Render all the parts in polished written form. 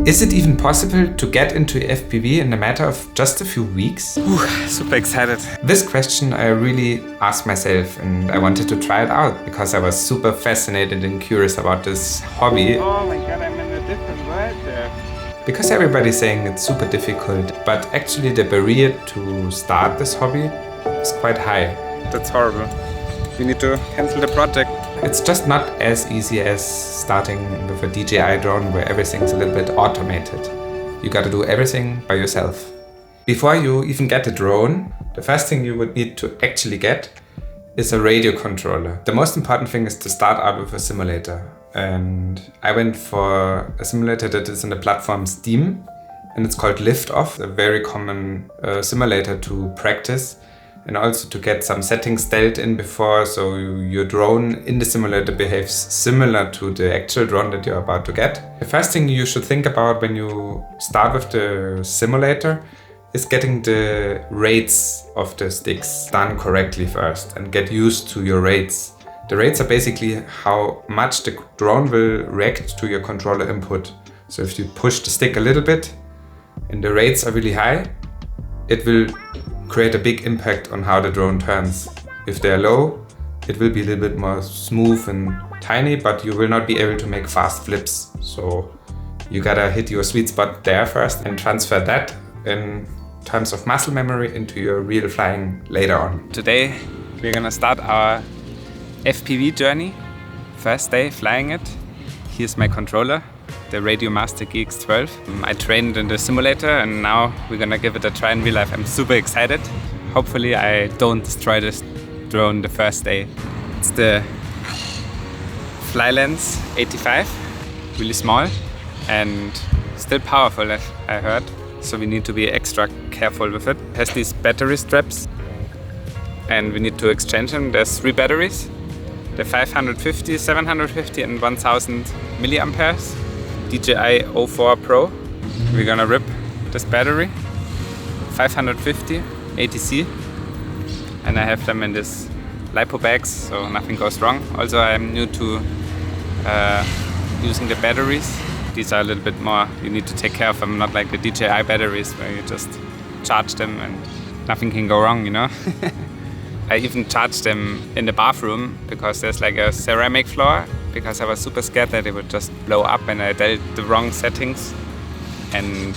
Is it even possible to get into FPV in a matter of just a few weeks? Super excited. This question I really asked myself, and I wanted to try it out because I was super fascinated and curious about this hobby. Oh my god, I'm in a different world there. Because everybody's saying it's super difficult, but actually the barrier to start this hobby is quite high. That's horrible. We need to cancel the project. It's just not as easy as starting with a DJI drone where everything's a little bit automated. You gotta do everything by yourself. Before you even get a drone, the first thing you would need to actually get is a radio controller. The most important thing is to start out with a simulator. And I went for a simulator that is in the platform Steam, and it's called Liftoff, a very common simulator to practice and also to get some settings dialed in before, so your drone in the simulator behaves similar to the actual drone that you're about to get. The first thing you should think about when you start with the simulator is getting the rates of the sticks done correctly first and get used to your rates. The rates are basically how much the drone will react to your controller input. So if you push the stick a little bit and the rates are really high, it will create a big impact on how the drone turns. If they're low, it will be a little bit more smooth and tiny, but you will not be able to make fast flips. So you gotta hit your sweet spot there first and transfer that in terms of muscle memory into your real flying later on. Today we're gonna start our FPV journey. First day flying it. Here's my controller, the Radio Master GX12. I trained in the simulator and now we're gonna give it a try in real life. I'm super excited. Hopefully I don't destroy this drone the first day. It's the Flylens 85, really small and still powerful, I heard. So we need to be extra careful with it. It has these battery straps and we need to exchange them. There's 3 batteries. The 550, 750 and 1000 milliamperes. DJI O4 Pro. We're gonna rip this battery. 550 ATC. And I have them in this LiPo bags, so nothing goes wrong. Also I'm new to using the batteries. These are a little bit more, you need to take care of them, not like the DJI batteries where you just charge them and nothing can go wrong, you know? I even charged them in the bathroom because there's like a ceramic floor, because I was super scared that it would just blow up and I dialed the wrong settings. And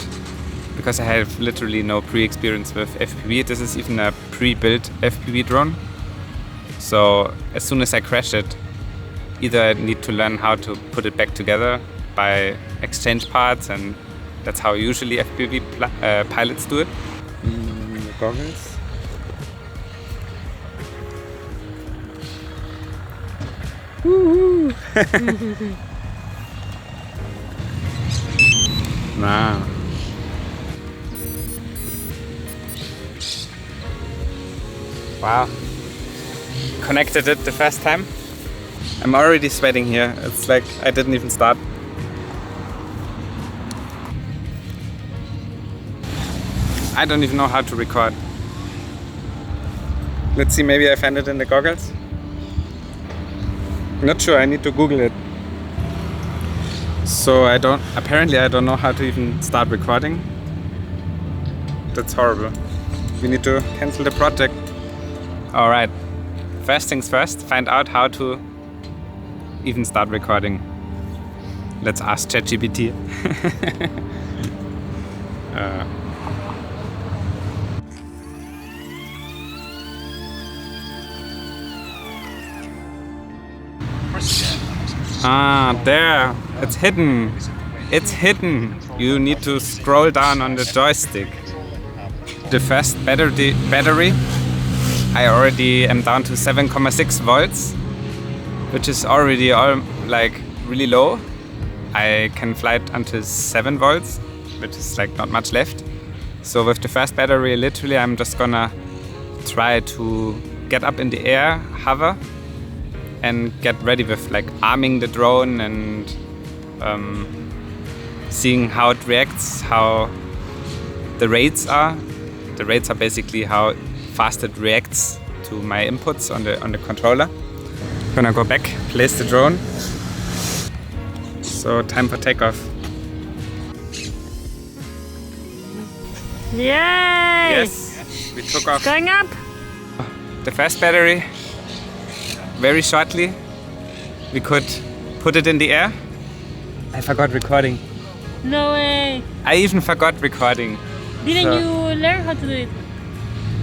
because I have literally no pre-experience with FPV, this is even a pre-built FPV drone. So as soon as I crash it, either I need to learn how to put it back together by exchange parts, and that's how usually FPV pilots do it. The goggles. Woohoo! Nah. Wow. Connected it the first time. I'm already sweating here. It's like I didn't even start. I don't even know how to record. Let's see, maybe I find it in the goggles. Not sure, I need to Google it. So apparently I don't know how to even start recording. That's horrible. We need to cancel the project. Alright, first things first, find out how to even start recording. Let's ask ChatGPT. There, it's hidden. It's hidden. You need to scroll down on the joystick. The first battery, I already am down to 7.6 volts, which is already really low. I can fly it until 7 volts, which is like not much left. So with the first battery, literally I'm just gonna try to get up in the air, hover, and get ready with like arming the drone and seeing how it reacts, how the rates are. The rates are basically how fast it reacts to my inputs on the controller. I'm gonna go back, place the drone. So time for takeoff. Yay! Yes, we took off Going up. the first battery. Very shortly, we could put it in the air. I forgot recording. No way. I even forgot recording. Didn't you learn how to do it?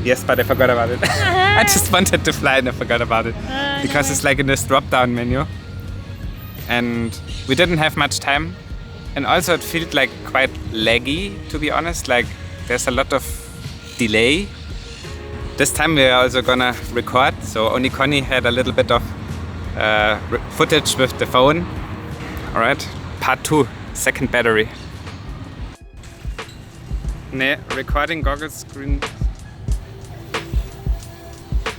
Yes, but I forgot about it. I just wanted to fly and I forgot about it. Because it's like in this drop-down menu. And we didn't have much time. And also it felt like quite laggy, to be honest. Like there's a lot of delay. This time we're also gonna record. So only Coni had a little bit of footage with the phone. Alright, part 2, second battery. Ne, recording goggles screen.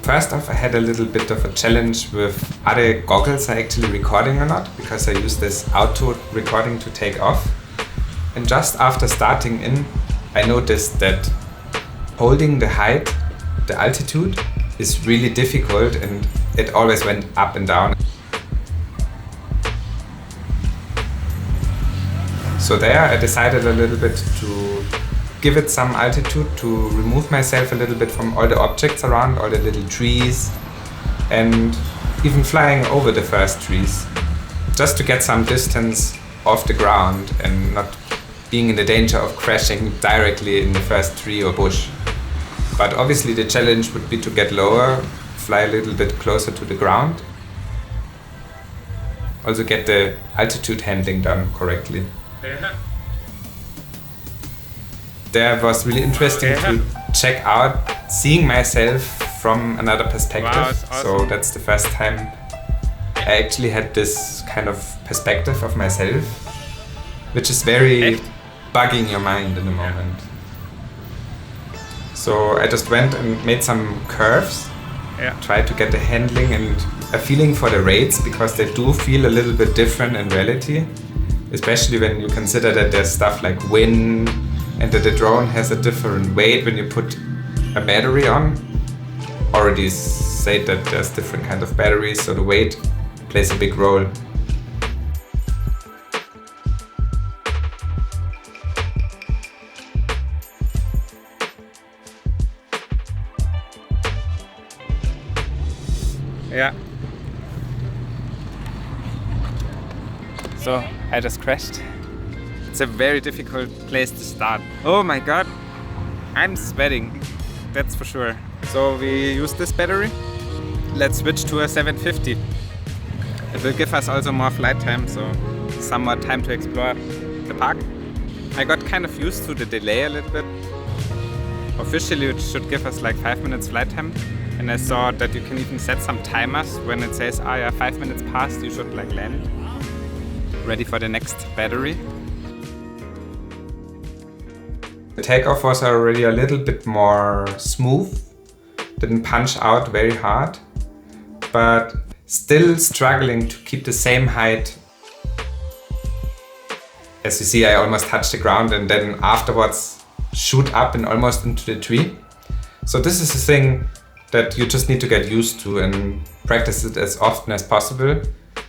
First off, I had a little bit of a challenge with are the goggles are actually recording or not, because I use this auto recording to take off. And just after starting in, I noticed that holding the height, the altitude, is really difficult and it always went up and down. So there I decided a little bit to give it some altitude, to remove myself a little bit from all the objects around, all the little trees, and even flying over the first trees, just to get some distance off the ground and not being in the danger of crashing directly in the first tree or bush. But obviously the challenge would be to get lower, fly a little bit closer to the ground, also get the altitude handling done correctly. There was really interesting to check out seeing myself from another perspective. Wow, it's awesome. So that's the first time I actually had this kind of perspective of myself, which is very bugging your mind in the moment. So I just went and made some curves, tried to get the handling and a feeling for the rates, because they do feel a little bit different in reality, especially when you consider that there's stuff like wind and that the drone has a different weight when you put a battery on. Already said that there's different kind of batteries, so the weight plays a big role. Yeah. So I just crashed. It's a very difficult place to start. Oh my god, I'm sweating, that's for sure. So we use this battery. Let's switch to a 750. It will give us also more flight time, so some more time to explore the park. I got kind of used to the delay a little bit. Officially it should give us like 5 minutes flight time. And I saw that you can even set some timers when it says, 5 minutes passed, you should like land. Ready for the next battery. The takeoff was already a little bit more smooth, didn't punch out very hard, but still struggling to keep the same height. As you see, I almost touched the ground and then afterwards shoot up and almost into the tree. So this is a thing that you just need to get used to and practice it as often as possible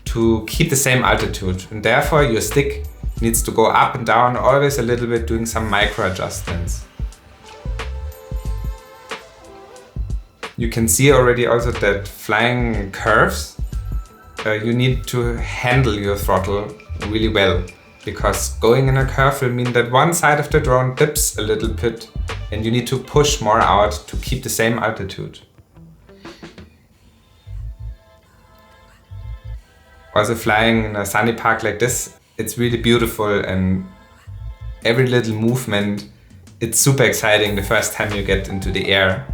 to keep the same altitude. And therefore your stick needs to go up and down always a little bit, doing some micro adjustments. You can see already also that flying curves, you need to handle your throttle really well, because going in a curve will mean that one side of the drone dips a little bit and you need to push more out to keep the same altitude. Also flying in a sunny park like this, it's really beautiful, and every little movement, it's super exciting the first time you get into the air.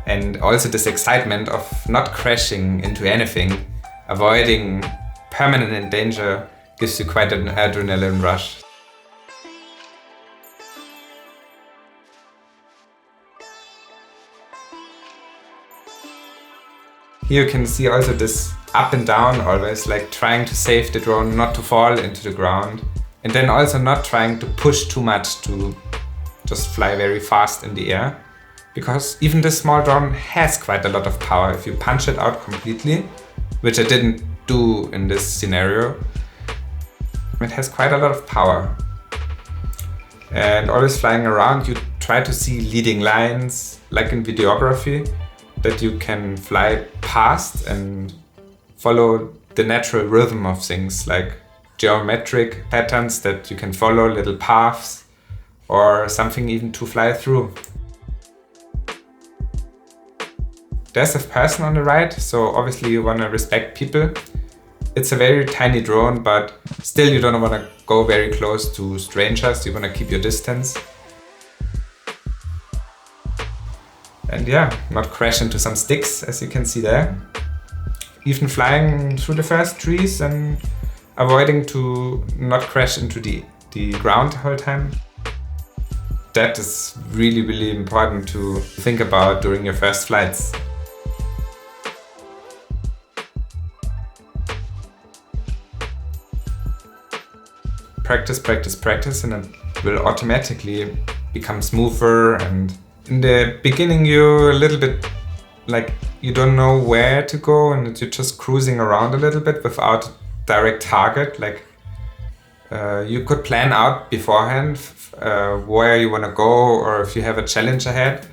And also this excitement of not crashing into anything, avoiding permanent danger, gives you quite an adrenaline rush. Here you can see also this up and down always, like trying to save the drone not to fall into the ground, and then also not trying to push too much to just fly very fast in the air, because even this small drone has quite a lot of power. If you punch it out completely, which I didn't do in this scenario, it has quite a lot of power. And always flying around, you try to see leading lines, like in videography, that you can fly past and follow the natural rhythm of things, like geometric patterns that you can follow, little paths, or something even to fly through. There's a person on the right, so obviously you want to respect people. It's a very tiny drone, but still you don't want to go very close to strangers, you want to keep your distance. And yeah, not crash into some sticks, as you can see there. Even flying through the first trees and avoiding to not crash into the ground the whole time. That is really, really important to think about during your first flights. Practice, practice, practice, and it will automatically become smoother. And in the beginning you're a little bit like you don't know where to go and you're just cruising around a little bit without a direct target. Like you could plan out beforehand where you want to go or if you have a challenge ahead.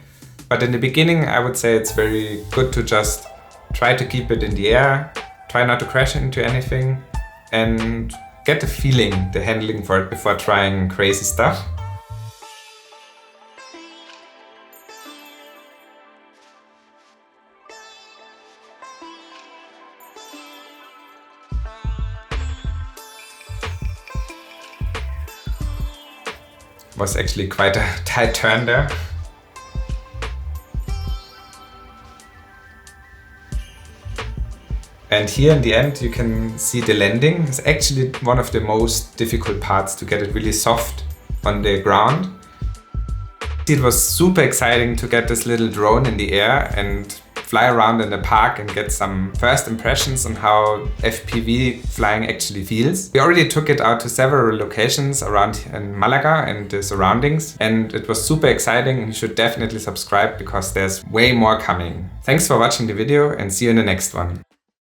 But in the beginning I would say it's very good to just try to keep it in the air, try not to crash into anything, and get the feeling, the handling for it before trying crazy stuff. Was actually quite a tight turn there. And here in the end you can see the landing. It's actually one of the most difficult parts to get it really soft on the ground. It was super exciting to get this little drone in the air and fly around in the park and get some first impressions on how FPV flying actually feels. We already took it out to several locations around in Malaga and the surroundings, and it was super exciting, and you should definitely subscribe because there's way more coming. Thanks for watching the video and see you in the next one.